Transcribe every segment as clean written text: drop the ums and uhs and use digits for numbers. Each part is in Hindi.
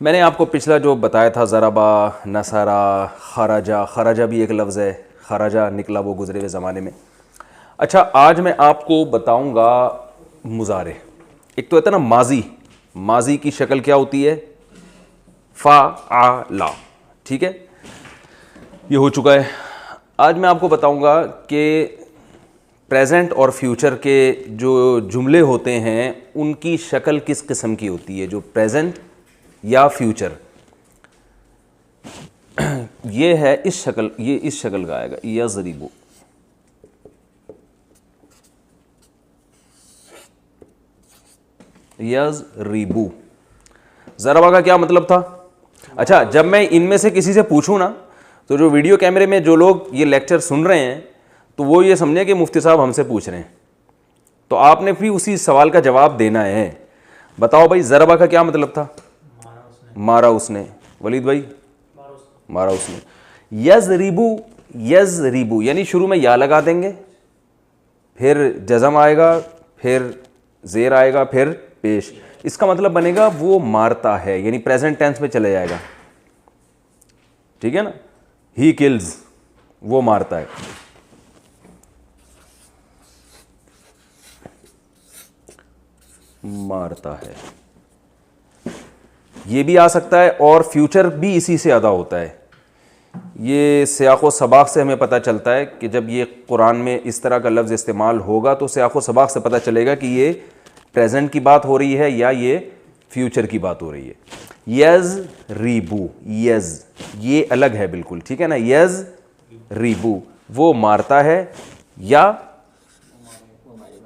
मैंने आपको पिछला जो बताया था ज़रबा, नसरा, खराजा, खराजा भी एक लफ्ज़ है, खराजा निकला वो गुज़रे हुए ज़माने में। अच्छा, आज मैं आपको बताऊंगा मुज़ारे। एक तो होता है ना माजी, माजी की शक्ल क्या होती है? फ़ा आ ला, ठीक है, ये हो चुका है। आज मैं आपको बताऊंगा कि प्रेजेंट और फ्यूचर के जो जुमले होते हैं उनकी शक्ल किस किस्म की होती है, जो प्रेजेंट या फ्यूचर। ये है इस शक्ल, ये इस शक्ल का आएगा, यज़रिबु। यज़रिबु, ज़रबा का क्या मतलब था? अच्छा, जब मैं इनमें से किसी से पूछूं ना, तो जो वीडियो कैमरे में जो लोग ये लेक्चर सुन रहे हैं तो वो ये समझे कि मुफ्ती साहब हमसे पूछ रहे हैं, तो आपने भी उसी सवाल का जवाब देना है। बताओ भाई, ज़रबा का क्या मतलब था? मारा उसने। वलीद भाई, मारा उसने। यज़रिबु, यज़रिबु यानी शुरू में या लगा देंगे, फिर जज़म आएगा, फिर ज़ेर आएगा, फिर पेश। इसका मतलब बनेगा वो मारता है, यानी प्रेजेंट टेंस में चले जाएगा, ठीक है ना। ही किल्स, वो मारता है। मारता है, ये भी आ सकता है, और फ्यूचर भी इसी से अदा होता है। ये सियाक़ो सबाक़ से हमें पता चलता है कि जब ये कुरान में इस तरह का लफ्ज़ इस्तेमाल होगा तो सियाक़ो सबाक़ से पता चलेगा कि ये प्रेजेंट की बात हो रही है या ये फ्यूचर की बात हो रही है। यज़रिबु, यज़ ये अलग है बिल्कुल, ठीक है ना। यज़रिबु वो मारता है या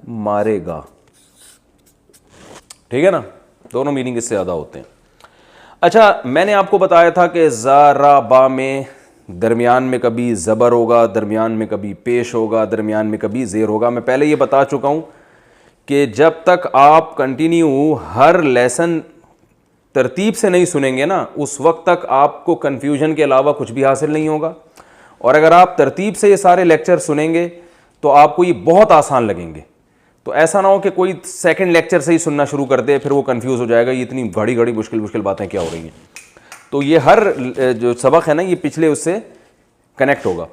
मारेगा, ठीक है ना, दोनों मीनिंग इससे ज़्यादा होते हैं। अच्छा, मैंने आपको बताया था कि ज़रबा में दरमियान में कभी ज़बर होगा, दरमियान में कभी पेश होगा, दरमियान में कभी ज़ेर होगा। मैं पहले ये बता चुका हूँ कि जब तक आप कंटिन्यू हर लेसन तरतीब से नहीं सुनेंगे ना, उस वक्त तक आपको कन्फ्यूजन के अलावा कुछ भी हासिल नहीं होगा। और अगर आप तरतीब से ये सारे लेक्चर सुनेंगे तो आपको ये बहुत आसान लगेंगे। तो ऐसा ना हो कि कोई सेकंड लेक्चर से ही सुनना शुरू कर दे, फिर वो कंफ्यूज हो जाएगा, ये इतनी घड़ी घड़ी मुश्किल मुश्किल बातें क्या हो रही हैं। तो ये हर जो सबक है ना, ये पिछले उससे कनेक्ट होगा।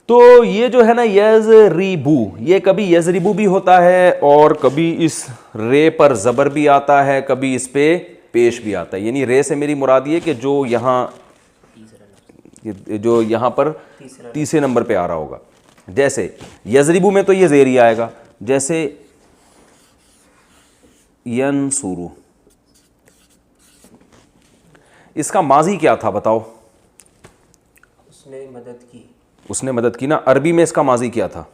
तो ये जो है ना यज़रिबु, ये कभी यज़रिबु भी होता है और कभी इस रे पर ज़बर भी आता है, कभी इस पे पेश भी आता है। यानी रे से मेरी मुराद ये कि जो यहाँ पर तीसरे नंबर पे आ रहा होगा। जैसे यज़रिबु में तो ये ज़ेर ही आएगा, जैसे यनसुरु, इसका माजी क्या था बताओ? उसने मदद की। उसने मदद की ना। अरबी में इसका माजी क्या था?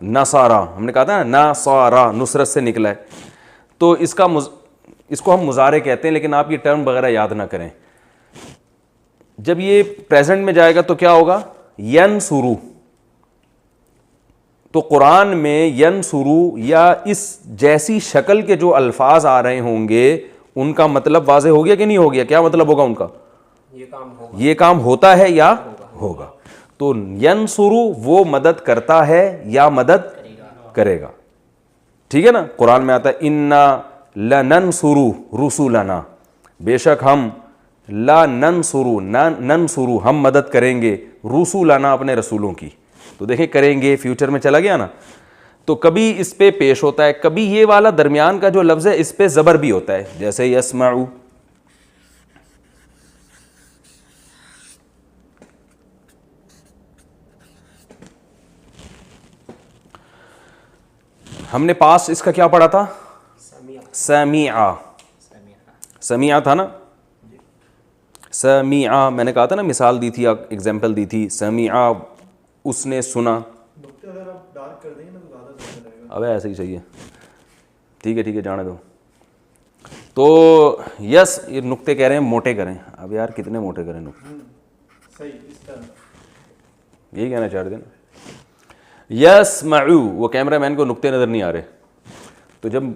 नसारा। हमने कहा था ना, नसारा नुसरत से निकला है। तो इसको हम मुजारे कहते हैं, लेकिन आप ये टर्म वगैरह याद ना करें। जब ये प्रेजेंट में जाएगा तो क्या होगा? यनसुरु। तो कुरान में यनसुरु या इस जैसी शक्ल के जो अल्फाज आ रहे होंगे उनका मतलब वाज़े हो गया कि नहीं हो गया? क्या मतलब होगा उनका? ये काम होता है या होगा। तो यनसुरु वो मदद करता है या मदद करेगा, ठीक है ना। कुरान में आता है इन्ना लनंसुरु रुसुलना, बेशक हम नंसुरु हम मदद करेंगे रुसुलना अपने रसूलों की। तो देखें करेंगे फ्यूचर में चला गया ना। तो कभी इस पे पेश होता है, कभी ये वाला दरमियान का जो लफ्ज़ है इस पे ज़बर भी होता है, जैसे यस्मउ। हमने पास इसका क्या पढ़ा था? समीआ। समीआ था ना, समीआ मैंने कहा था ना, मिसाल दी थी, एग्जाम्पल दी थी। समीआ उसने सुना। अगर आप डार्क कर देंगे ना तो ज़्यादा अच्छा रहेगा। अबे ऐसे ही चाहिए, ठीक है जाने दो। तो यस, ये नुक्ते कह रहे हैं मोटे करें। अब यार कितने मोटे करें नुक्ते? सही, इस तरह यही कहना चाह रहे थे ना। यस्मउ, वो कैमरा मैन को नुक्ते नज़र नहीं आ रहे, तो जब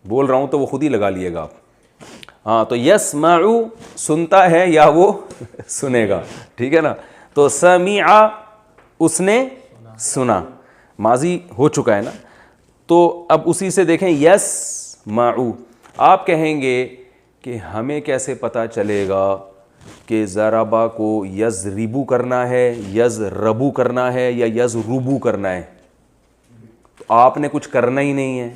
बोल रहा हूँ तो वो खुद ही लगा लिएगा आप। हाँ, तो यस्मउ सुनता है या वो सुनेगा, ठीक है ना। तो समीआ उसने सुना, माजी हो चुका है ना। तो अब उसी से देखें यस्मउ, आप कहेंगे कि हमें कैसे पता चलेगा कि ज़राबा को यज़रिबू करना है, यज़रबू करना है या यज़रुबू करना है? तो आपने कुछ करना ही नहीं है,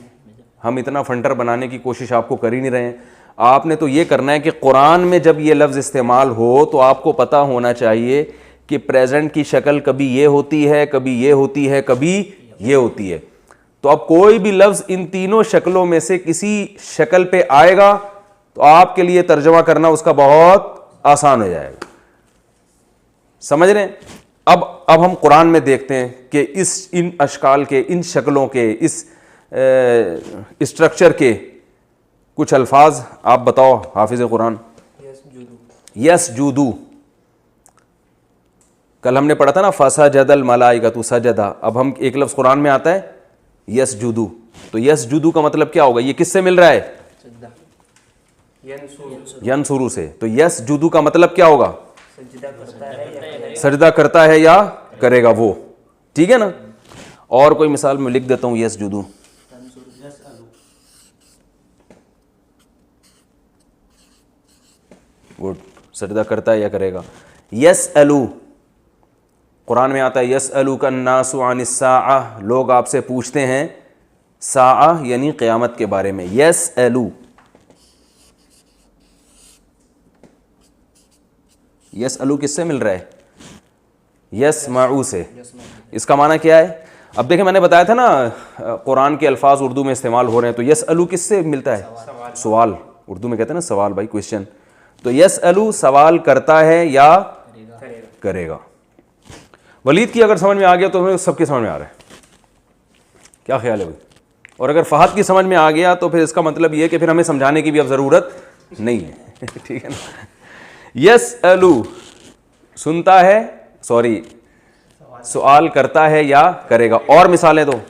हम इतना फंटर बनाने की कोशिश आपको कर ही नहीं रहे हैं। आपने तो ये करना है कि कुरान में जब ये लफ्ज़ इस्तेमाल हो तो आपको पता होना चाहिए कि प्रेजेंट की शक्ल कभी ये होती है, कभी ये होती है, कभी ये होती है। तो अब कोई भी लफ्ज़ इन तीनों शक्लों में से किसी शक्ल पे आएगा तो आपके लिए तर्जमा करना उसका बहुत आसान हो जाएगा। समझ रहे हैं? अब हम कुरान में देखते हैं कि इन अशकाल के, इन शक्लों के, इस स्ट्रक्चर के कुछ अल्फाज आप बताओ हाफिज़ कुरान। यसजुदू, कल हमने पढ़ा था ना, फसजदल मलाइकतु सजदा। अब हम एक लफ्ज़ कुरान में आता है यसजुदू, तो यसजुदू का मतलब क्या होगा? ये किससे मिल रहा है? यनसुरू से। तो यसजुदू का मतलब क्या होगा? सजदा करता है या करेगा वो। ठीक है ना? और कोई मिसाल में लिख देता हूं यसजुदू। गुड, सजदा करता है या करेगा। यसअलू, कुरान में आता है यसअलू का नासु अनिस्साअ, लोग आपसे पूछते हैं साआ यानी क़यामत के बारे में। यसअलू, यसअलू किससे मिल रहा है? यसमाऊ से। इसका माना क्या है? अब देखें, मैंने बताया था ना कुरान के अल्फाज उर्दू में इस्तेमाल हो रहे हैं, तो यसअलू किससे मिलता है? सवाल। उर्दू में कहते हैं ना सवाल, भाई क्वेश्चन। तो यसअलू सवाल करता है या करेगा। वलीद की अगर समझ में आ गया तो हमें सबके समझ में आ रहा है। क्या ख्याल है भाई? और अगर फहद की समझ में आ गया तो फिर इसका मतलब ये है कि फिर हमें समझाने की भी अब ज़रूरत नहीं है। ठीक है ना? यसअलू सुनता है, सॉरी सवाल करता है या करेगा। और मिसालें दो।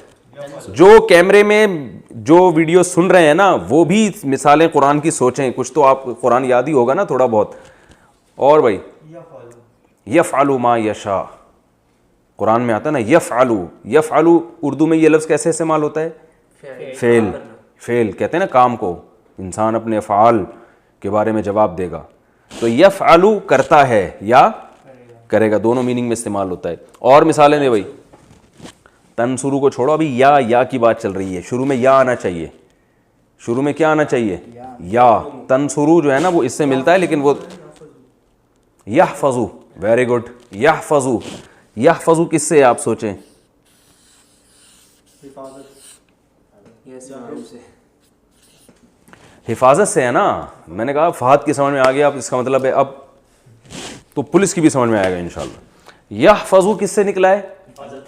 जो कैमरे में जो वीडियो सुन रहे हैं ना, वो भी मिसालें कुरान की सोचें। कुछ तो आप कुरान याद ही होगा ना थोड़ा बहुत। और भाई यफ़अलु मा यशा, कुरान में आता है ना यफ़अलु। यफ़अलु उर्दू में ये लफ्ज़ कैसे इस्तेमाल होता है? फेल। फेल कहते हैं ना काम को। इंसान अपने फ़आल के बारे में जवाब देगा। तो यफ़अलु करता है या करेगा, दोनों मीनिंग में इस्तेमाल होता है। और मिसालें दे भाई। तनसुरू को छोड़ो, अभी या की बात चल रही है। शुरू में या आना चाहिए। शुरू में क्या आना चाहिए? या। तनसुरू जो है ना वो इससे मिलता है, लेकिन वो यहफ़ज़ु। Very good, यहफ़ज़ु। यहफ़ज़ु किससे आप सोचें? हिफाजत से है ना। मैंने कहा फहद की समझ में आ गया, अब इसका मतलब है अब तो पुलिस की भी समझ में आएगा इंशाल्लाह। यहफ़ज़ु किससे निकला है?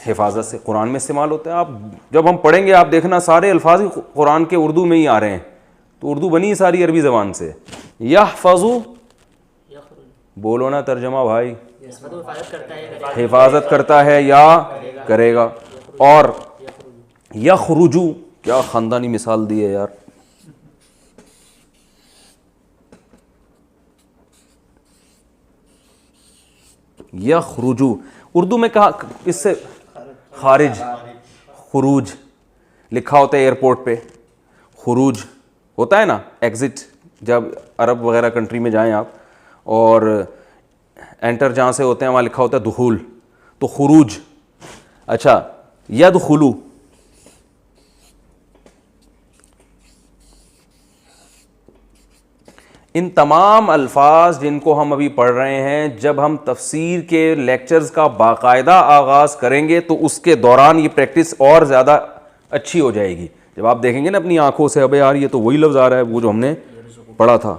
हिफाजत से। कुरान में इस्तेमाल होता है। आप जब हम पढ़ेंगे आप देखना सारे अल्फाज ही कुरान के उर्दू में ही आ रहे हैं। तो उर्दू बनी सारी अरबी ज़बान से। यहफ़ज़ु बोलो ना तर्जमा भाई। हिफाजत करता है या करेगा। और यख़रुजु, क्या ख़ानदानी मिसाल दी है यार। यख़रुजु उर्दू में कहा इससे खारिज, खुरूज लिखा होता है एयरपोर्ट पे। खुरूज होता है ना एग्ज़िट, जब अरब वगैरह कंट्री में जाएं आप और एंटर जहाँ से होते हैं वहाँ लिखा होता है दुखूल, तो खुरूज। अच्छा, यदखुलू इन तमाम अल्फाज जिनको हम अभी पढ़ रहे हैं, जब हम तफसीर के लेक्चर्स का बाकायदा आगाज़ करेंगे तो उसके दौरान ये प्रैक्टिस और ज़्यादा अच्छी हो जाएगी। जब आप देखेंगे ना अपनी आंखों से, अबे यार ये तो वही लफ्ज़ आ रहा है वो जो हमने पढ़ा था,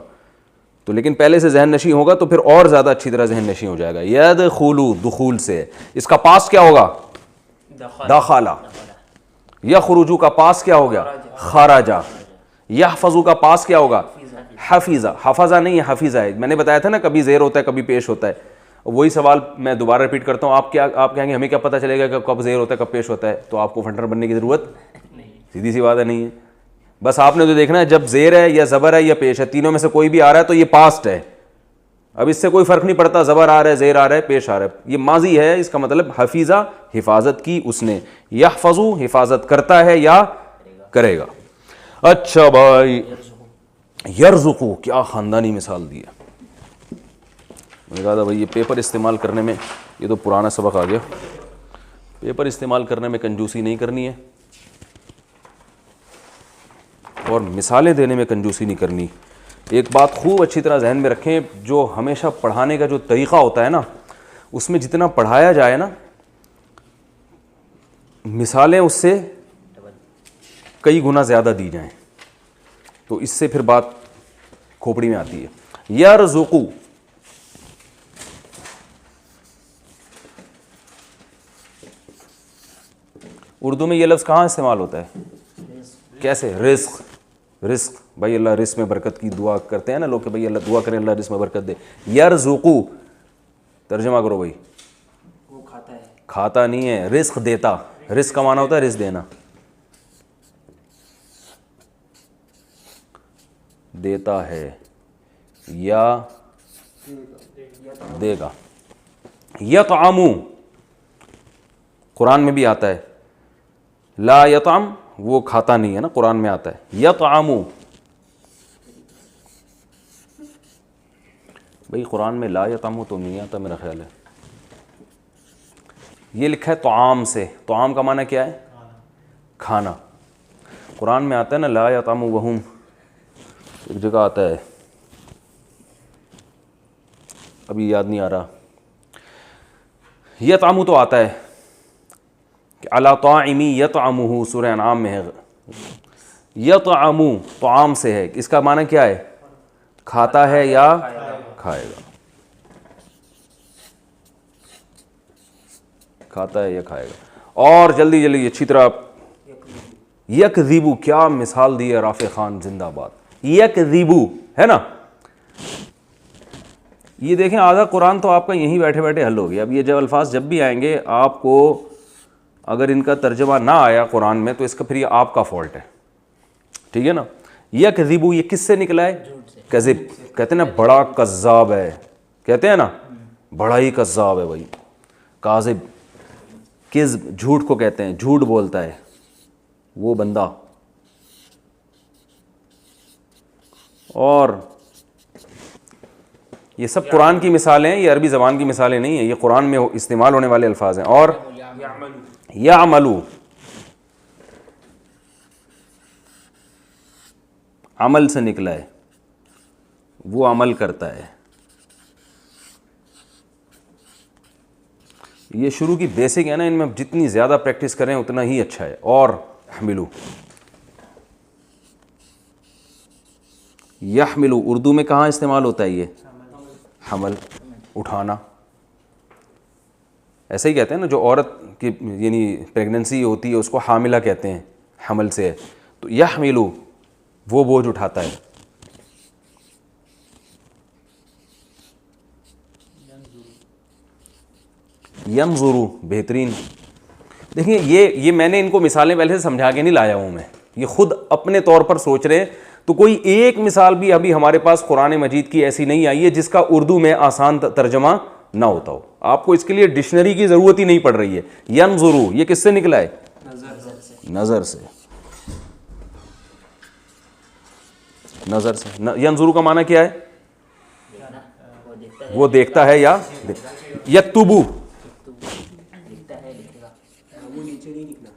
तो लेकिन पहले से जहन नशी होगा तो फिर और ज़्यादा अच्छी तरह जहन नशी हो जाएगा। यदखुलू दुखूल से, इसका पास क्या होगा? दाखला। यख़रुजू का पास क्या हो गया? खराजा। यहफ़ज़ु का पास क्या होगा? हफीज़ा। हफाजा नहीं है, हफीज़ा है। मैंने बताया था ना कभी ज़ेर होता है कभी पेश होता है। वही सवाल मैं दोबारा रिपीट करता हूँ। आप कहेंगे हमें क्या पता चलेगा कि कब ज़ेर होता है कब पेश होता है? तो आपको फंटर बनने की ज़रूरत नहीं, सीधी सी बात है, नहीं है। बस आपने तो देखना है जब ज़ेर है या ज़बर है या पेश है, तीनों में से कोई भी आ रहा है तो ये पास्ट है। अब इससे कोई फ़र्क नहीं पड़ता ज़बर आ रहा है, ज़ेर आ रहा है, पेश आ रहा है, ये माजी है। इसका मतलब हफीज़ा, हिफाजत की उसने। यहफ़ज़ु हिफाजत करता है या करेगा। अच्छा भाई, यरज़ुक़ु, क्या ख़ानदानी मिसाल दी है। मैंने कहा था भाई ये पेपर इस्तेमाल करने में, ये तो पुराना सबक आ गया, पेपर इस्तेमाल करने में कंजूसी नहीं करनी है और मिसालें देने में कंजूसी नहीं करनी। एक बात खूब अच्छी तरह जहन में रखें, जो हमेशा पढ़ाने का जो तरीक़ा होता है ना, उसमें जितना पढ़ाया जाए ना, मिसालें उससे कई गुना ज़्यादा दी जाएं, तो इससे फिर बात खोपड़ी में आती है। यरज़ुक़ु, उर्दू में ये लफ्ज़ कहाँ इस्तेमाल होता है, कैसे? रिस्क, रिस्क भाई, अल्लाह रिस्क में बरकत की दुआ करते हैं ना लोग कि भाई अल्लाह दुआ करें अल्लाह रिस्क में बरकत दे। यरज़ुक़ु तर्जुमा करो भाई। वो खाता है, खाता नहीं है, रिस्क देता। रिस्क का माना होता है रिस्क देना, देता है या देगा। यतअमु कुरान में भी आता है, ला यतअम वो खाता नहीं है ना, कुरान में आता है यतअमु। भाई कुरान में ला यतअमु तो नहीं आता मेरा ख्याल है, ये लिखा है तआम से। तआम का माना क्या है? खाना। कुरान में आता है ना ला यतअमु वहुम, एक जगह आता है, अभी याद नहीं आ रहा। यतअमु तो आता है कि अला ताइमी यतअमुहु, सूरह अनआम में है। यतअमु तआम से है, इसका माना क्या है? खाता है या खाएगा, खाता है या खाएगा। और जल्दी जल्दी अच्छी तरह, यकज़िबु, क्या मिसाल दी है राफ़े खान जिंदाबाद। यकज़िबु है ना, ये देखें आधा कुरान तो आपका यहीं बैठे बैठे हल हो गया। अब ये जब अल्फाज जब भी आएंगे आपको, अगर इनका तर्जमा ना आया कुरान में तो इसका फिर ये आपका फॉल्ट है, ठीक है ना। यकज़िबु ये किससे निकला है? कज़िब, कहते हैं ना बड़ा कज़्ज़ाब है, कहते हैं ना बड़ा ही कज़्ज़ाब है भाई। काज़िब, किज़्ब झूठ को कहते हैं, झूठ बोलता है वो बंदा। और ये सब कुरान की मिसालें हैं, ये अरबी ज़बान की मिसालें नहीं हैं, ये कुरान में इस्तेमाल होने वाले अल्फाज हैं। और यामलू, अमल से निकला है, वो अमल करता है। ये शुरू की बेसिक है ना, इनमें जितनी ज़्यादा प्रैक्टिस करें उतना ही अच्छा है। और यहमिलू, यहमिलू उर्दू में कहाँ इस्तेमाल होता है ये? हमल, उठाना। ऐसे ही कहते हैं ना, जो औरत की यानी प्रेगनेंसी होती है उसको हामिला कहते हैं, हमल से है। तो यहमिलू वो बोझ उठाता है। यंजुरु बेहतरीन। देखिए ये मैंने इनको मिसालें पहले से समझा के नहीं लाया हूँ मैं, ये खुद अपने तौर पर सोच रहे हैं। तो कोई एक मिसाल भी अभी हमारे पास कुरान मजीद की ऐसी नहीं आई है जिसका उर्दू में आसान तर्जमा ना होता हो। आपको इसके लिए डिक्शनरी की ज़रूरत ही नहीं पड़ रही है। यंजुरु ये किससे निकला है? नज़र से। नज़र से। यंजुरु का माना क्या है? वो देखता है या यक्तुबु, लिखता है, लिखेगा। वो नीचे नहीं निकला।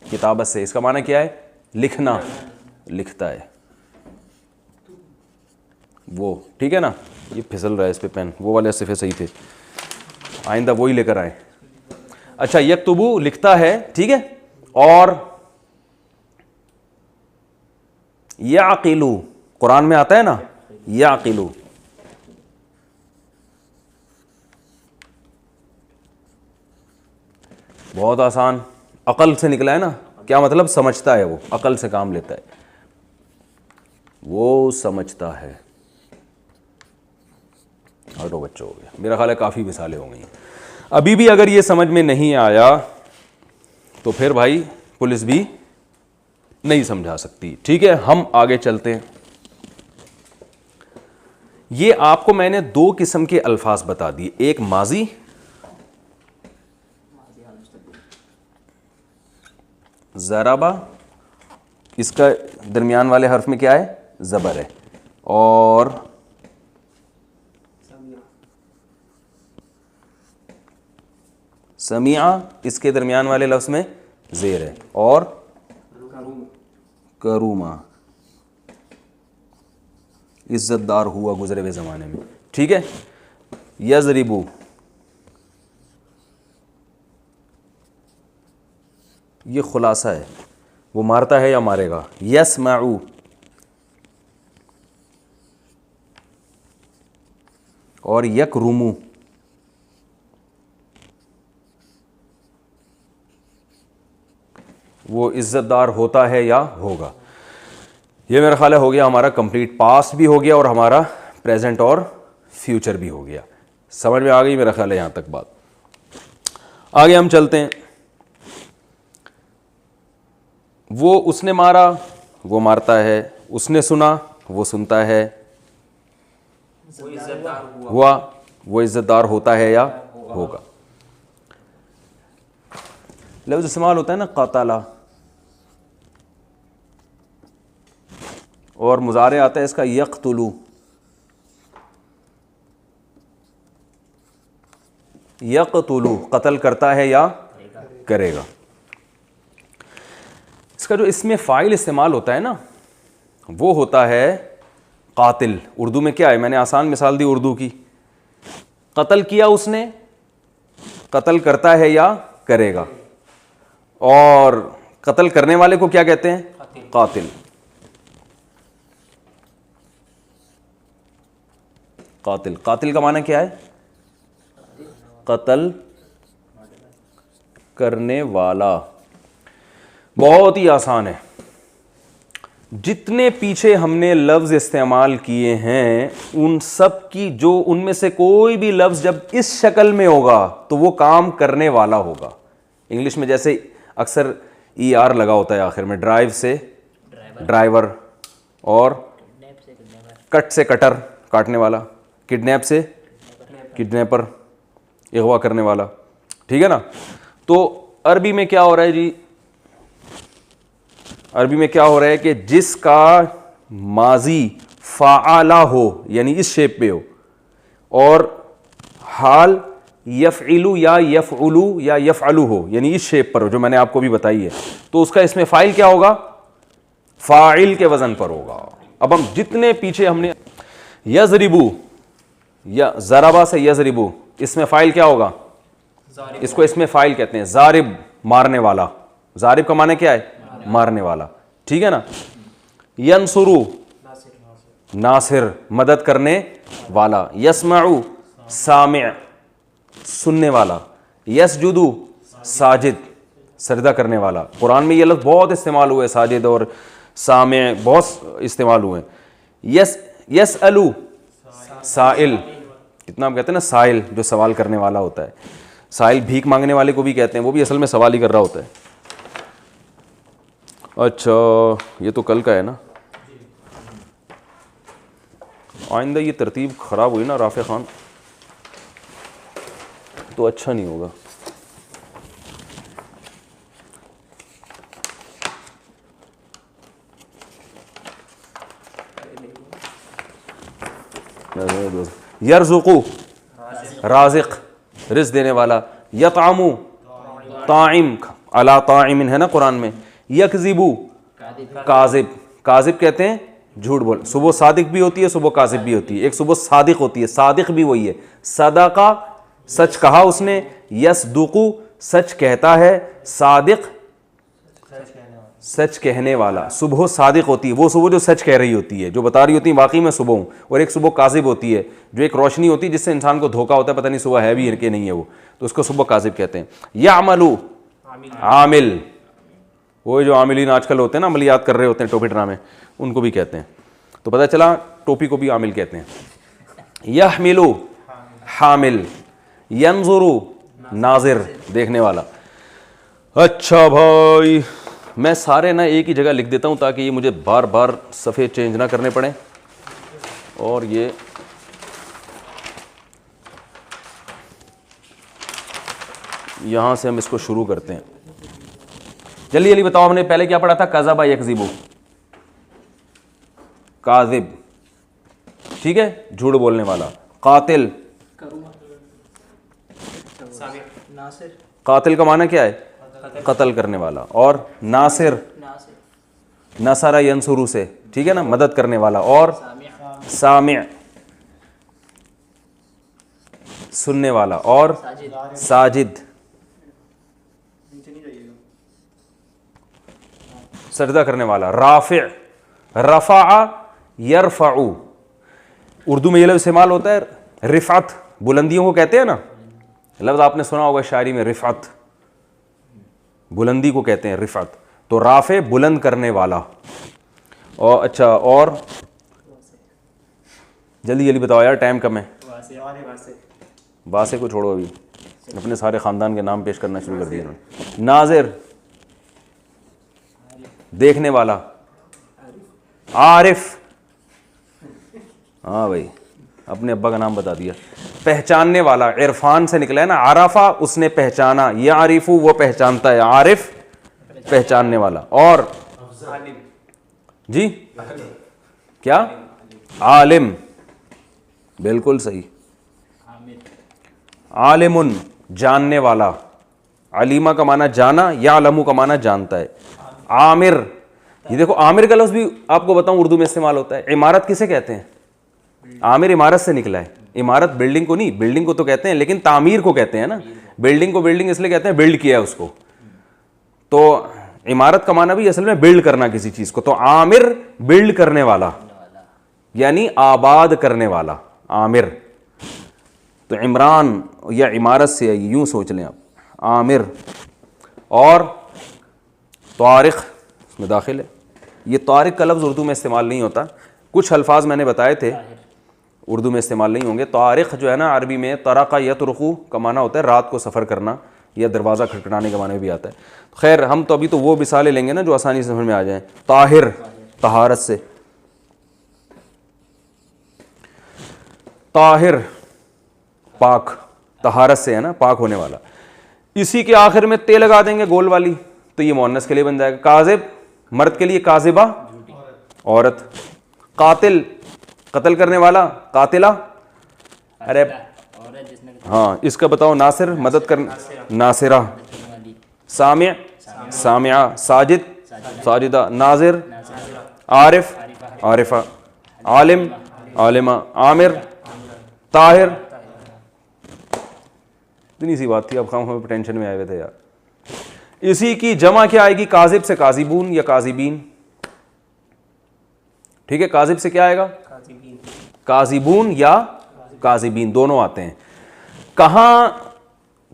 किताबत से, इसका माना क्या है? लिखना, लिखता है वो, ठीक है ना। ये फिसल रहा है इस पे पेन, वो वाले सिफे सही थे, आइंदा वही लेकर आए। अच्छा, यक्तुबु लिखता है, ठीक है। और याक़िलु कुरान में आता है ना, याक़िलु बहुत आसान, अकल से निकला है ना। क्या मतलब? समझता है, वो अकल से काम लेता है, वो समझता है। हटो बच्चों, हो गया मेरा ख्याल है, काफ़ी मिसालें हो गई। अभी भी अगर ये समझ में नहीं आया तो फिर भाई पुलिस भी नहीं समझा सकती, ठीक है। हम आगे चलते हैं। ये आपको मैंने दो किस्म के अल्फाज बता दिए, एक माजी ज़राबा, इसका दरमियान वाले हर्फ में क्या है? ज़बर है। और समिया, इसके दरमियान वाले लफ्ज़ में ज़ेर है। और करूमा, इज्जतदार हुआ गुजरे हुए ज़माने में। ठीक है। यज़रिबू, ये खुलासा है, वो मारता है या मारेगा। यस्माउ, और यकरुमु, वो इज्जतदार होता है या होगा। ये मेरा ख्याल है हो गया हमारा कंप्लीट। पास्ट भी हो गया और हमारा प्रेजेंट और फ्यूचर भी हो गया। समझ में आ गई मेरा ख्याल है यहाँ तक बात। आगे हम चलते हैं। वो उसने मारा, वो मारता है। उसने सुना, वो सुनता है। वो इज्जतदार हुआ। हुआ, वो इज्जतदार होता है या होगा। लफ्ज़ इस्तेमाल होता है ना क़तला, और मुज़ारे आता है इसका यक़्तुलू। यक़्तुलू, कत्ल करता है या करेगा। इसका जो इसमें फ़ाइल इस्तेमाल होता है ना, वो होता है कातिल। उर्दू में क्या है, मैंने आसान मिसाल दी उर्दू की। कत्ल किया उसने, कत्ल करता है या करेगा। और कत्ल करने वाले को क्या कहते हैं? कातिल। कातिल, कातिल का माना क्या है? कत्ल करने वाला। बहुत ही आसान है। जितने पीछे हमने लफ्ज़ इस्तेमाल किए हैं, उन सब की जो उनमें से कोई भी लफ्ज़ जब इस शक्ल में होगा तो वो काम करने वाला होगा। इंग्लिश में जैसे अक्सर ER लगा होता है आखिर में, ड्राइव से ड्राइवर, और कट से कटर, काटने वाला, किडनैप से किडनैपर, अगवा करने वाला। ठीक है ना। तो अरबी में क्या हो रहा है जी? अरबी में क्या हो रहा है कि जिसका माजी फ़ाअला हो, यानी इस शेप पे हो, और हाल यफ़इलु या यफ़उलु या यफ़अलु हो, यानी इस शेप पर हो, जो मैंने आपको भी बताई है, तो उसका इसमें फ़ाइल क्या होगा? फ़ाइल के वज़न पर होगा। अब हम जितने पीछे हमने यज़रिबू या ज़राबा से यज़रिबू, इसमें फ़ाइल क्या होगा? इसको इसमें फ़ाइल कहते हैं। ज़ारिब, मारने वाला। ज़ारिब का माने क्या है? मारने वाला। ठीक है ना। यंसुरु, नासिर, मदद करने वाला। यस्माउ, सामिअ, सुनने वाला। यसजुदु, साजिद, सजदा करने वाला। कुरान में ये लफ्ज़ बहुत इस्तेमाल हुए, साजिद और सामिअ बहुत इस्तेमाल हुए। यसअलु, साइल, कितना हम कहते हैं ना साइल, जो सवाल करने वाला होता है। साइल भीख मांगने वाले को भी कहते हैं, वो भी असल में सवाल ही कर रहा होता है। अच्छा, ये तो कल का है ना। आइंदा ये तरतीब ख़राब हुई ना राफ़े ख़ान, तो अच्छा नहीं होगा। यरज़ुक़ु, राज़िक़, रिज़्क़ देने वाला। यतअमु, ताइम, अला ताइमिन है ना कुरान में। यकज़िबु, काज़िब, काज़िब कहते हैं झूठ बोल। सुबह सादिक भी होती है, सुबह काज़िब भी होती है। एक सुबह सादिक होती है, सादिक भी वही है। सदाका, सच कहा उसने। यसदुकु, सच कहता है। सादिक, सच कहने वाला। सुबह सादिक होती है, वो सुबह जो सच कह रही होती है, जो बता रही होती है वाकई में सुबह हूँ। और एक सुबह काज़िब होती है, जो एक रोशनी होती है जिससे इंसान को धोखा होता है, पता नहीं सुबह है भी कि नहीं है वो, तो उसको सुबह काज़िब कहते हैं। यामलु, आमिल, वो जो आमिलीन आजकल होते हैं ना, अमलियात कर रहे होते हैं टोपी ड्रामे, उनको भी कहते हैं। तो पता चला टोपी को भी आमिल कहते हैं। यहमिलु, हामिल। यंजुरु, नाजिर, देखने वाला। अच्छा भाई, मैं सारे ना एक ही जगह लिख देता हूँ ताकि ये मुझे बार बार सफ़े चेंज ना करने पड़े। और ये यहाँ से हम इसको शुरू करते हैं। जल्दी जल्दी बताओ, हमने पहले क्या पढ़ा था? कज़बा यकज़िबु, काज़िब, ठीक है, झूठ बोलने वाला। कातिल, साबिर, नासिर, कातिल का माना क्या है? कत्ल करने वाला। और नासिर, नासिर, नसरा यंसुरु से, ठीक है ना, मदद करने वाला। और सामिया, सामिअ, सुनने वाला। और साजिद, साजिद, नीचे नहीं जाइएगा। सजदा करने वाला। राफि, रफ़ा यरफ़उ, उर्दू में ये लफ्ज़ इस्तेमाल होता है रिफ़अत, बुलंदियों को कहते हैं ना, लफ्ज़ आपने सुना होगा शायरी में, रिफ़अत, बुलंदी को कहते हैं रिफ़अत। तो राफ़े बुलंद करने वाला। और अच्छा, और जल्दी जल्दी बताओ यार, टाइम कम है। वासे को छोड़ो, अभी अपने सारे ख़ानदान के नाम पेश करना शुरू कर दिए उन्होंने। नाज़िर, देखने वाला। आरिफ, हाँ भाई, अपने अब्बा का नाम बता दिया। पहचानने वाला, इरफान से निकला है ना, आराफा उसने पहचाना, ये आरिफू वो पहचानता है, आरिफ पहचानने वाला। और जी क्या? आलिम, बिल्कुल सही। आलिमुन, जानने वाला। अलीमा का माना जाना, या अलमू का माना जानता है। आमिर, ये देखो आमिर का लफ्ज़ भी आपको बताऊं उर्दू में इस्तेमाल होता है। इमारत किसे कहते हैं? आमिर इमारत से निकला है। इमारत बिल्डिंग को नहीं, बिल्डिंग को तो कहते हैं लेकिन तामीर को कहते हैं ना। बिल्डिंग को बिल्डिंग इसलिए कहते हैं, बिल्ड किया है उसको। तो इमारत का माना भी असल में बिल्ड करना किसी चीज़ को। तो आमिर बिल्ड करने वाला, यानी आबाद करने वाला, आमिर। तो इमरान या इमारत से आई, यूं सोच लें आप, आमिर। और तारिक इसमें दाखिल है। ये तारिक का लफ्ज़ उर्दू में इस्तेमाल नहीं होता, कुछ अल्फाज मैंने बताए थे उर्दू में इस्तेमाल नहीं होंगे। तारिक जो है ना, अरबी में तरक़ा यतरुक़ु का माना होता है रात को सफ़र करना, या दरवाज़ा खटखटाने के माने में भी आता है। खैर, हम तो अभी तो वो मिसालें लेंगे ना जो आसानी से समझ में आ जाएं। ताहिर, तहारत से। ताहिर पाक, तहारत से है ना, पाक होने वाला। इसी के आखिर में ते लगा देंगे गोल वाली, तो ये मुअन्नस के लिए बन जाएगा। काज़िब, मर्द के लिए, काज़िबा औरत। कातिल, कत्ल करने वाला, कातिला। अरे हाँ, इसका बताओ। नासिर, मदद कर, नासिरा। सामिअ, सामिआ। साजिद, साजिदा। नाजिर, आरिफ, आरिफा। आलिम, आलिमा। आमिर, ताहिर। इतनी सी बात थी, अब हम टेंशन में आए हुए थे यार। इसी की जमा क्या आएगी? काजिब से काजिबून या काजिबीन, ठीक है। काजिब से क्या आएगा? काजिबून या काजिबीन, दोनों आते हैं। कहां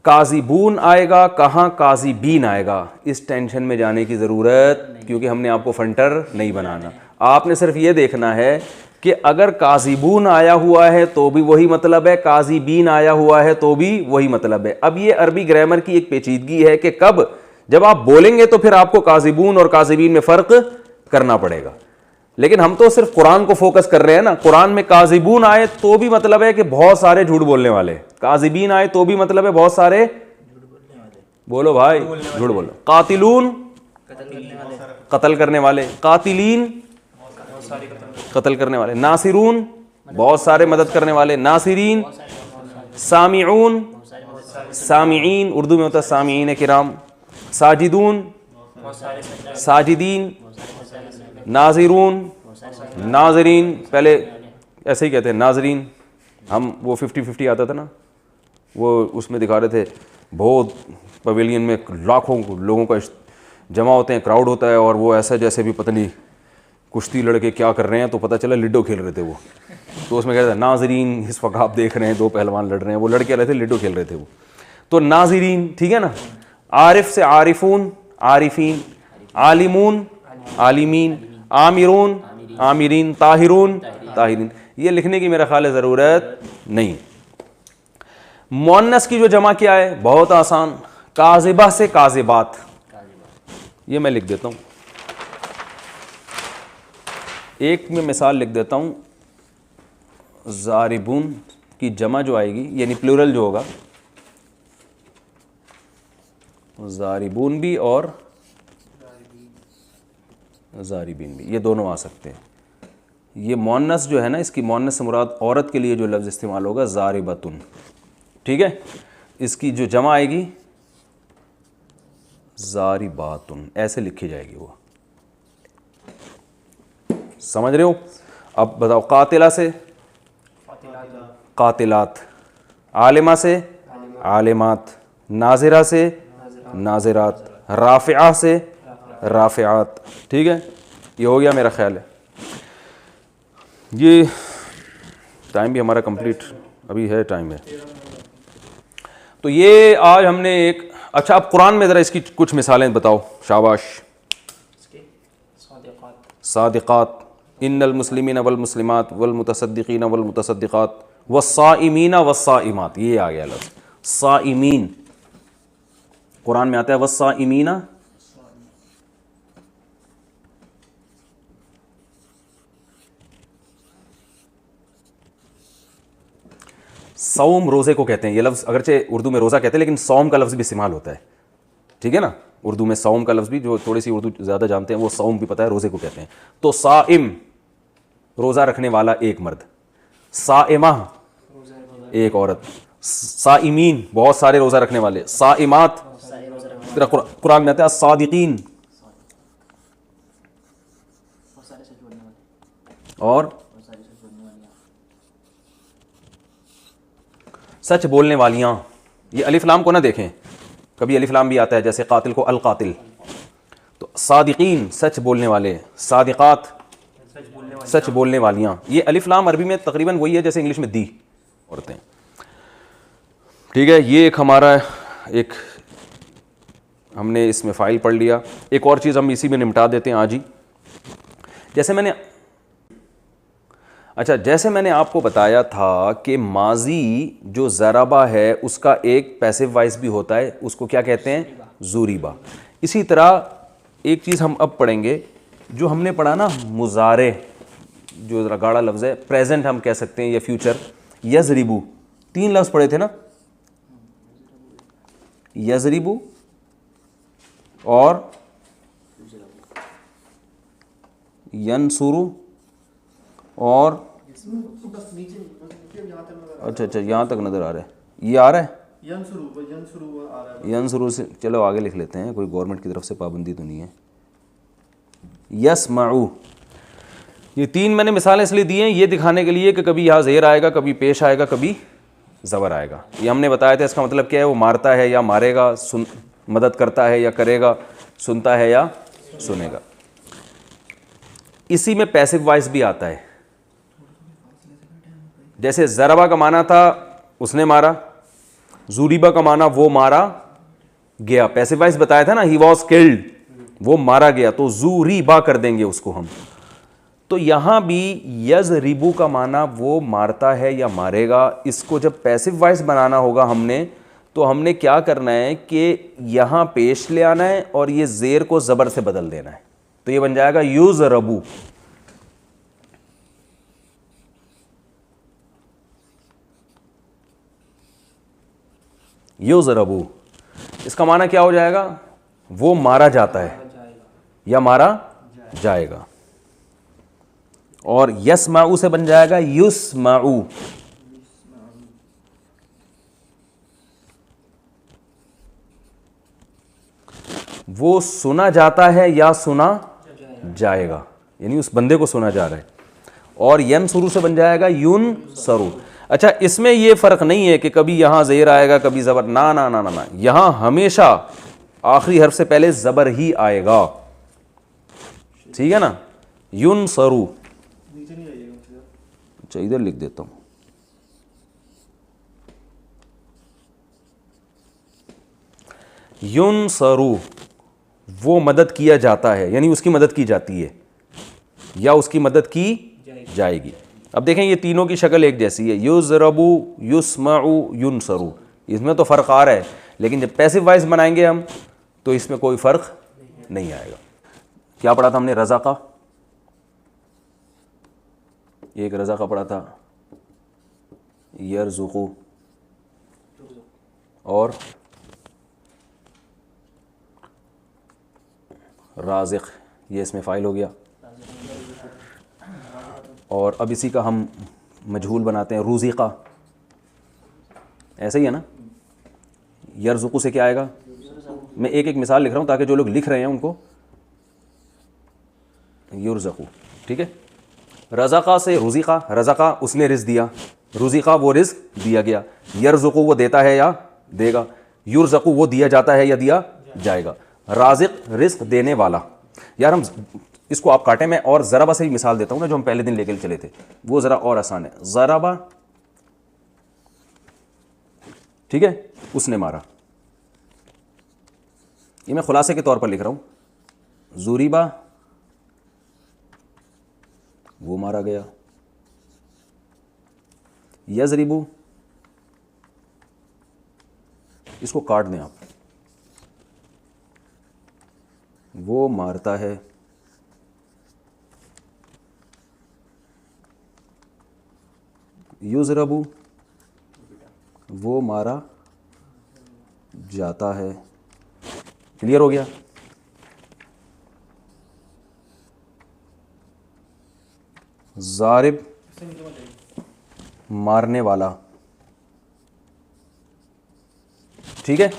काजिबून आएगा, कहां काजिबीन आएगा, इस टेंशन में जाने की ज़रूरत, क्योंकि हमने आपको फंटर नहीं बनाना। आपने सिर्फ ये देखना है कि अगर काजिबून आया हुआ है तो भी वही मतलब है, काजिबीन आया हुआ है तो भी वही मतलब है। अब ये अरबी ग्रामर की एक पेचीदगी है कि कब जब आप बोलेंगे तो फिर आपको काजिबून और काजिबीन में फ़र्क करना पड़ेगा। लेकिन हम तो सिर्फ कुरान को फोकस कर रहे हैं ना। कुरान में काजिबून आए तो भी मतलब है कि बहुत सारे झूठ बोलने वाले, काजिबीन आए तो भी मतलब है बहुत सारे, बोलो भाई, झूठ बोलो। कातिलून, कत्ल करने वाले। कातिलीन, कत्ल करने वाले। नासिरून, बहुत सारे मदद करने वाले। नासिरीन। सामिऊन, सामिईन, उर्दू में होता है सामिईन किराम। साजिदून, साजिदीन। नाजिरून, नाजरीन, पहले ऐसे ही कहते हैं नाजरीन। हम वो 50-50 आता था ना, वो उसमें दिखा रहे थे बहुत पवेलियन में लाखों लोगों का जमा होते हैं, क्राउड होता है, और वो ऐसा जैसे भी पता नहीं कुश्ती लड़के क्या कर रहे हैं, तो पता चला लिडो खेल रहे थे वो। तो उसमें कहते हैं नाजरीन, इस वक्त आप देख रहे हैं दो पहलवान लड़ रहे हैं, वो लड़के रहे थे, लिडो खेल रहे थे वो। तो नाजरीन, ठीक है ना। आरिफ से आरिफून, आरिफीन। आलिमून, आलिमीन। आमिरून, आमिरीन। ताहिरून, ताहिरीन। ये लिखने की मेरा ख्याल है ज़रूरत नहीं। मुअन्नस की जो जमा क्या है, बहुत आसान। काज़िबा से काज़िबात, ये मैं लिख देता हूँ, एक में मिसाल लिख देता हूँ। ज़ारिबून की जमा जो आएगी, यानी प्लूरल जो होगा, ज़ारिबून भी और ज़ारिबीन भी, ये दोनों आ सकते हैं। ये मुअन्नस जो है ना, इसकी मुअन्नस से मुराद औरत के लिए जो लफ्ज़ इस्तेमाल होगा ज़ारिबतुन, ठीक है। इसकी जो जमा आएगी ज़ारिबातुन, ऐसे लिखी जाएगी वो, समझ रहे हो। अब बताओ, कातिला से कातिलात, आलिमा से आलिमात, नाज़िरा से नाज़िरात, राफ़िआ से राफ़िआत, ठीक है। ये हो गया मेरा ख्याल है। ये टाइम भी हमारा कंप्लीट अभी है, टाइम है। तो ये आज हमने एक, अच्छा अब कुरान में ज़रा इसकी कुछ मिसालें बताओ, शाबाश। इसके सादिक़ात, सादिक़ात, इन्नल मुस्लिमीन वल मुस्लिमात वल मुतसद्दिक़ीन वल मुतसद्दिक़ात वस्साइमीन वस्साइमात, ये आ गया लफ्ज़ साइमीन, कुरान में आता है वस्साइमीना। सौम रोज़े को कहते हैं, ये लफ्ज़ अगरचे उर्दू में रोज़ा कहते हैं लेकिन सौम का लफ्ज़ भी इस्तेमाल होता है, ठीक है ना। उर्दू में सौम का लफ्ज़ भी, जो थोड़ी सी उर्दू ज़्यादा जानते हैं वो सौम भी पता है, रोज़े को कहते हैं। तो साइम रोज़ा रखने वाला एक मर्द, साइमा एक औरत, साइमीन बहुत सारे रोज़ा रखने वाले, साइमात तेरा कुरान में आता है सादिकीन, और सच बोलने वालियाँ। ये अलिफ लाम को ना देखें, कभी अलिफ लाम भी आता है, जैसे कातिल को अल कातिल, तो सादिकीन सच बोलने वाले, सादिकात सच बोलने वालियाँ। ये अलिफ लाम अरबी में तकरीबन वही है जैसे इंग्लिश में दी औरतें, ठीक है। ये एक हमारा एक हमने इसमें फ़ाइल पढ़ लिया। एक और चीज़ हम इसी में निपटा देते हैं आज ही। जैसे मैंने जैसे मैंने आपको बताया था कि माजी जो ज़राबा है उसका एक पैसिव वॉइस भी होता है, उसको क्या कहते हैं, ज़ुरीबा। इसी तरह एक चीज़ हम अब पढ़ेंगे, जो हमने पढ़ा ना मुज़ारे, जो ज़रा गाढ़ा लफ्ज़ है, प्रेजेंट हम कह सकते हैं या फ्यूचर। यज़रिबू, 3 लफ्ज़ पढ़े थे ना, यज़रिबू और यनसुरु और अच्छा यहाँ तक नज़र आ रहा है, ये आ रहा है यनसुरु से, चलो आगे लिख लेते हैं, कोई गवर्नमेंट की तरफ से पाबंदी तो नहीं है। यस्मऊ, ये 3 मैंने मिसालें इसलिए दी हैं ये दिखाने के लिए कि कभी यहाँ ज़ेर आएगा, कभी पेश आएगा, कभी ज़बर आएगा। ये हमने बताया था, इसका मतलब क्या है, वो मारता है या मारेगा, मदद करता है या करेगा, सुनता है या सुनेगा। इसी में पैसिव वॉइस भी आता है, जैसे ज़रबा का माना था उसने मारा, ज़ुरीबा का माना वो मारा गया, पैसिव वॉइस बताया था ना, ही वॉज किल्ड, वो मारा गया, तो ज़ुरीबा कर देंगे उसको हम। तो यहां भी यज़रिबू का माना वो मारता है या मारेगा, इसको जब पैसिव वॉइस बनाना होगा हमने, तो हमने क्या करना है कि यहां पेश ले आना है और ये ज़ेर को ज़बर से बदल देना है, तो ये बन जाएगा युज़रबू। युज़रबू, इसका माना क्या हो जाएगा, वो मारा जाता है या मारा जाएगा। और यस्माऊ से बन जाएगा युस्माऊ, वो सुना जाता है या सुना जाएगा, यानी उस बंदे को सुना जा रहा है। और यनसुरु से बन जाएगा युन सरू। अच्छा, इसमें ये फ़र्क नहीं है कि कभी यहाँ ज़ेर आएगा कभी ज़बर, ना ना ना ना ना, यहाँ हमेशा आखिरी हर्फ से पहले ज़बर ही आएगा, ठीक है ना। युन सरू, अच्छा इधर लिख देता हूँ, युन सरू, वो मदद किया जाता है, यानी उसकी मदद की जाती है या उसकी मदद की जाएगी। अब देखें ये तीनों की शक्ल एक जैसी है, युज़रबू, युस्मऊ, युनसरू, इसमें तो फ़र्क आ रहा है, लेकिन जब पैसिव वॉइस बनाएंगे हम तो इसमें कोई फ़र्क नहीं आएगा। क्या पढ़ा था हमने, रज़ा का, एक रज़ा का पढ़ा था, यरज़ुक़ु और राज़िक़, ये इसमें फ़ाइल हो गया। और अब इसी का हम मजहूल बनाते हैं, रूज़िक़ा, ऐसे ही है ना। यरज़ुक़ु से क्या आएगा? मैं एक एक मिसाल लिख रहा हूँ ताकि जो लोग लिख रहे हैं उनको युरज़क़ु, ठीक है। रज़क़ा से रुज़िक़ा, रज़क़ा उसने रिज़्क़ दिया, रुज़िक़ा वो रिज़्क़ दिया गया, यरज़ुक़ु वो देता है या देगा, युरज़क़ु वो दिया जाता है या दिया जाएगा। राज़िक़ रिज़्क़ देने वाला। यार हम इसको आप काटें, मैं और ज़रबा से ही मिसाल देता हूँ ना, जो हम पहले दिन लेके चले थे, वो ज़रा और आसान है। ज़रबा, ठीक है, उसने मारा। ये मैं खुलासे के तौर पर लिख रहा हूँ। ज़ुरिबा, वो मारा गया। यज़रिबु, इसको काट दें आप, वो मारता है। युज़रबु, वो मारा जाता है। क्लियर हो गया? ज़ारिब, मारने वाला, ठीक है।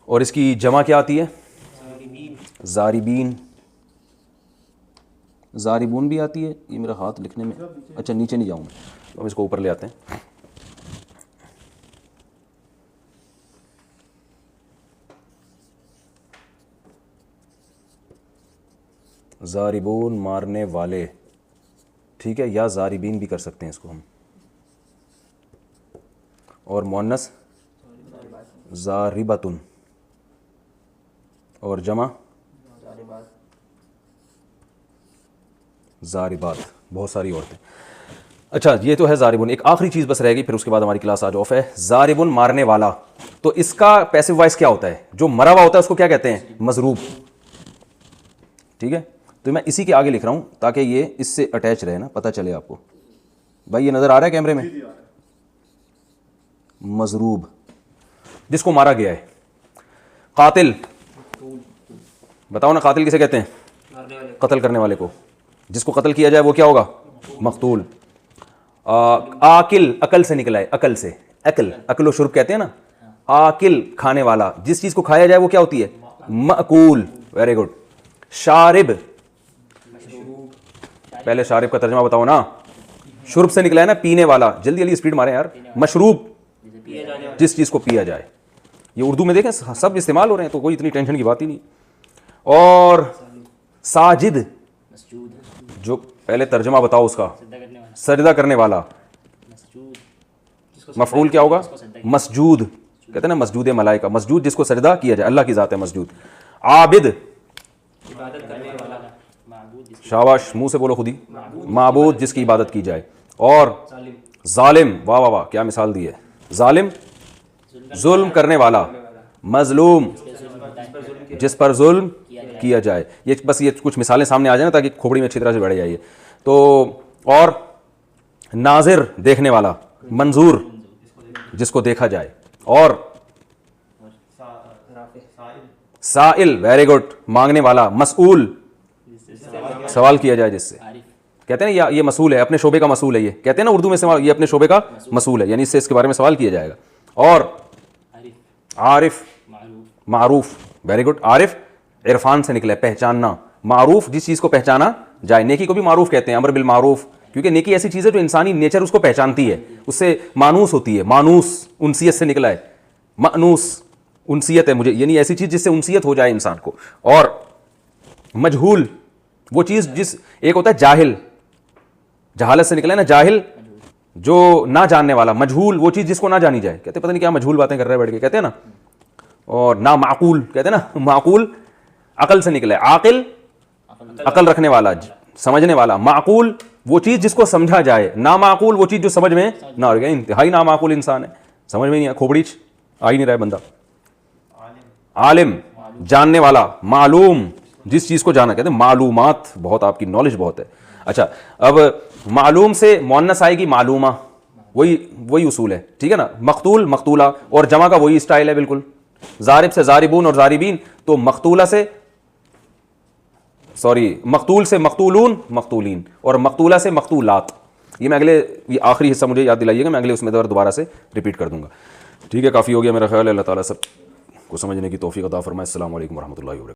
और इसकी जमा क्या आती है? ज़ारिबीन, ज़ारिबून भी आती है। ये मेरा हाथ लिखने में, अच्छा नीचे नहीं जाऊँ, तो हम इसको ऊपर ले आते हैं। ज़ारिबून, मारने वाले, ठीक है, या ज़ारिबीन भी कर सकते हैं इसको हम। और मुअन्नस ज़ारिबतुन, और जमा ज़ारिबात, बहुत सारी औरतें। अच्छा, ये तो है ज़ारिबुन। एक आखिरी चीज़ बस रहेगी, फिर उसके बाद हमारी क्लास आज ऑफ है। ज़ारिबुन, मारने वाला, तो इसका पैसिव वॉइस क्या होता है? जो मरा हुआ होता है उसको क्या कहते हैं? मज़रूब, ठीक है। तो मैं इसी के आगे लिख रहा हूँ ताकि ये इससे अटैच रहे ना, पता चले आपको। भाई ये नज़र आ रहा है कैमरे में? मज़रूब, जिसको मारा गया है। कातिल, बताओ ना, कातिल किसे कहते हैं? कत्ल करने वाले को। जिसको कत्ल किया जाए वो क्या होगा? मकतूल। आकिल, अकल से निकला है, अकल से, अकल, अकल व शुर्ब कहते हैं ना। आकिल, खाने वाला, जिस चीज़ को खाया जाए वो क्या होती है? मअकूल। Very good. शारिब, पहले शारिब का तर्जमा बताओ ना। शुर्ब से निकला है ना, पीने वाला। जल्दी जल्दी स्पीड मारे यार। मशरूब, जिस चीज़ को पिया जाए। ये उर्दू में देखें सब इस्तेमाल हो रहे हैं, तो कोई इतनी टेंशन की बात ही नहीं। और साजिद, जो पहले तर्जमा बताओ उसका। सजदा करने वाला। मफऊल क्या होगा? मसजूद, कहते हैं ना मसजूद मलाइका, मसजूद जिसको सजदा किया जाए, अल्लाह की ज़ात है मसजूद। आबिद, शाबाश, मुंह से बोलो खुद ही, माबूद जिसकी इबादत की जाए। और जालिम, वाह वाह वाह, क्या मिसाल दी है। जालिम, जुल्म करने वाला। मजलूम, जिस पर जुल्म किया जाए। ये बस ये कुछ मिसालें सामने आ जाए ना, ताकि खोपड़ी में अच्छी तरह से बैठ जाइए। तो और नाजिर, देखने वाला। मंजूर, जिसको देखा जाए। और साइल, वेरी गुड, मांगने वाला। मसऊल, सवाल किया जाए जिससे। कहते हैं ना ये मसूल है, अपने शोबे का मसूल है। ये कहते हैं ना उर्दू में सवाल, ये अपने शोबे का मसूल है, यानी इससे इसके बारे में सवाल किया जाएगा। और आरिफ, मारूफ, वेरी गुड। आरिफ इरफान से निकला है, पहचानना। मारूफ, जिस चीज़ को पहचाना जाए। नेकी को भी मारूफ कहते हैं, अमर बिल मारूफ, क्योंकि नेकी ऐसी चीज़ है जो इंसानी नेचर उसको पहचानती है, उससे मानूस होती है। मानूस, उनसियत से निकला है। मानूस, उनसियत है मुझे, यानी ऐसी चीज़ जिससे उनसियत हो जाए इंसान को। और मजहूल, वो चीज़ जिस, एक होता है जाहिल, जहालत से निकला है ना, जाहिल जो ना जानने वाला। मजहूल, वो चीज़ जिसको ना जानी जाए। कहते पता नहीं क्या मजहूल बातें कर रहे हैं बैठ के, कहते हैं ना। और ना माकूल, कहते हैं ना, माकूल अकल से निकला है। आकिल, अकल रखने वाला, समझने वाला। माकूल, वो चीज़ जिसको समझा जाए। ना माकूल, वो चीज़ जो समझ में ना आ, इंतहाई ना माकूल इंसान है, समझ में नहीं, खोपड़ी आ ही नहीं रहा है बंदा। आलिम, जानने वाला। मालूम, जिस चीज़ को जाना, कहते हैं मालूमात, बहुत आपकी नॉलेज बहुत है। अच्छा, अब मालूम से मुअन्नस आएगी मालूमा, वही उसूल है, ठीक है ना। मकतूल, मकतूला, और जमा का वही स्टाइल है बिल्कुल। जारिब से जारिबून और जारिबीन, तो मकतूला से सॉरी, मकतूल से मकतूलून मकतूलीन, और मकतूला से मकतूलात। ये आखिरी हिस्सा मुझे याद दिलाइएगा, मैं अगले उसमें दोबारा से रिपीट कर दूंगा। ठीक है, काफ़ी हो गया मेरा ख्याल है। अल्लाह ताला सब को समझने की तौफीक अता फरमाए। अस्सलामु अलैकुम वरहमतुल्लाहि वबरकातुहू।